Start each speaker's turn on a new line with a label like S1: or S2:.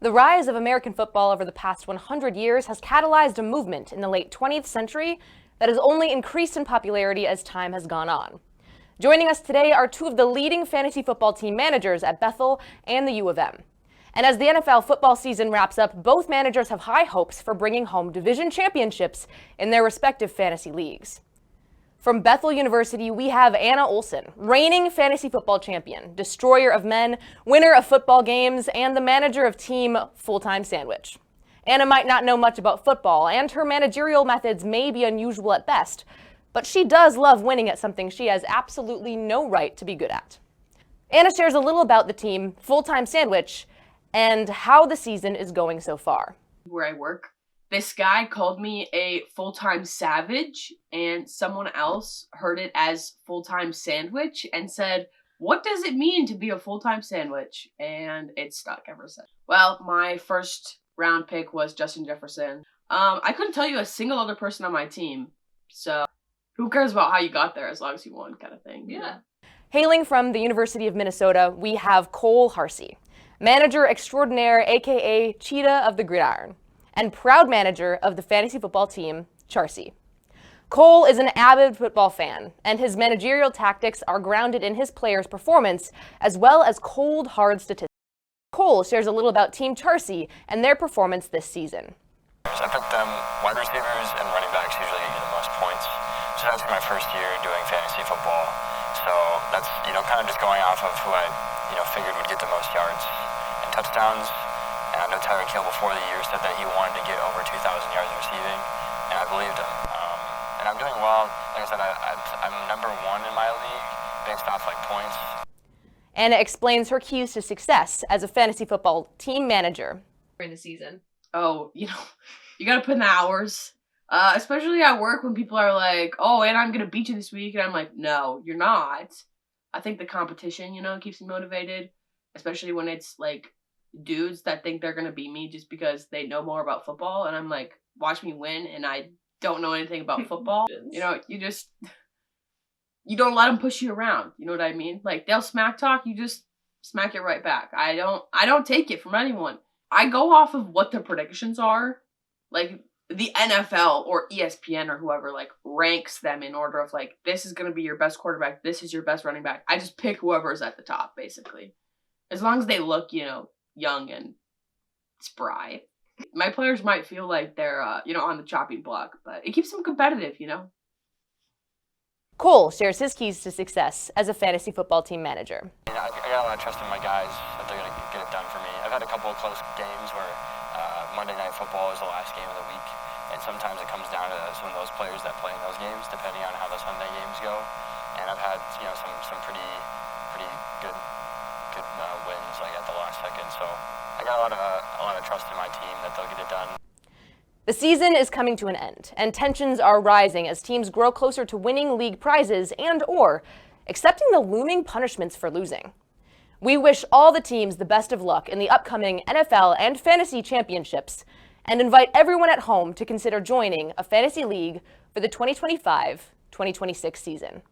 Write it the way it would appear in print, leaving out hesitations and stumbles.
S1: The rise of American football over the past 100 years has catalyzed a movement in the late 20th century that has only increased in popularity as time has gone on. Joining us today are two of the leading fantasy football team managers at Bethel and the U of M. And as the NFL football season wraps up, both managers have high hopes for bringing home division championships in their respective fantasy leagues. From Bethel University, we have Anna Olson, reigning fantasy football champion, destroyer of men, winner of football games, and the manager of Team Full-Time Sandwich. Anna might not know much about football, and her managerial methods may be unusual at best, but she does love winning at something she has absolutely no right to be good at. Anna shares a little about the Team Full-Time Sandwich and how the season is going so far.
S2: Where I work, this guy called me a full-time savage, and someone else heard it as full-time sandwich and said, "What does it mean to be a full-time sandwich?" And it stuck ever since. Well, my first round pick was Justin Jefferson. I couldn't tell you a single other person on my team, so who cares about how you got there as long as you won, kind of thing. Yeah.
S1: Hailing from the University of Minnesota, we have Cole Harsey, manager extraordinaire, aka Cheetah of the Gridiron, and proud manager of the fantasy football team, Charcy. Cole is an avid football fan, and his managerial tactics are grounded in his players' performance as well as cold, hard statistics. Cole shares a little about Team Charcy and their performance this season.
S3: I picked them wide receivers and running backs usually get the most points. So that's my first year doing fantasy football. So that's, kind of just going off of who I, figured would get the most yards and touchdowns. And I know Tyreek Hill before the year said that he wanted to get over 2,000 yards receiving, and I believed him. And I'm doing well. Like I said, I'm number one in my league based off points.
S1: Anna explains her keys to success as a fantasy football team manager during the season.
S2: Oh, you got to put in the hours. Especially at work when people are like, "Oh, and I'm going to beat you this week." And I'm like, "No, you're not." I think the competition, keeps me motivated. Especially when it's dudes that think they're going to beat me just because they know more about football. And I'm like, watch me win. And I don't know anything about football. You don't let them push you around. You know what I mean? They'll smack talk. You just smack it right back. I don't take it from anyone. I go off of what the predictions are. The NFL or ESPN or whoever ranks them in order of this is going to be your best quarterback. This is your best running back. I just pick whoever's at the top, basically. As long as they look, young and spry. My players might feel like they're, on the chopping block, but it keeps them competitive,
S1: Cole shares his keys to success as a fantasy football team manager.
S3: I got a lot of trust in my guys that they're going to get it done for me. I've had a couple of close games where Monday Night Football is the last game of the week, and sometimes it comes down to some of those players that play in those games, depending on how the Sunday games go. And I've had, some pretty good wins at the last second. So I got a lot of trust in my team that they'll get it done.
S1: The season is coming to an end, and tensions are rising as teams grow closer to winning league prizes and/or accepting the looming punishments for losing. We wish all the teams the best of luck in the upcoming NFL and fantasy championships, and invite everyone at home to consider joining a fantasy league for the 2025-2026 season.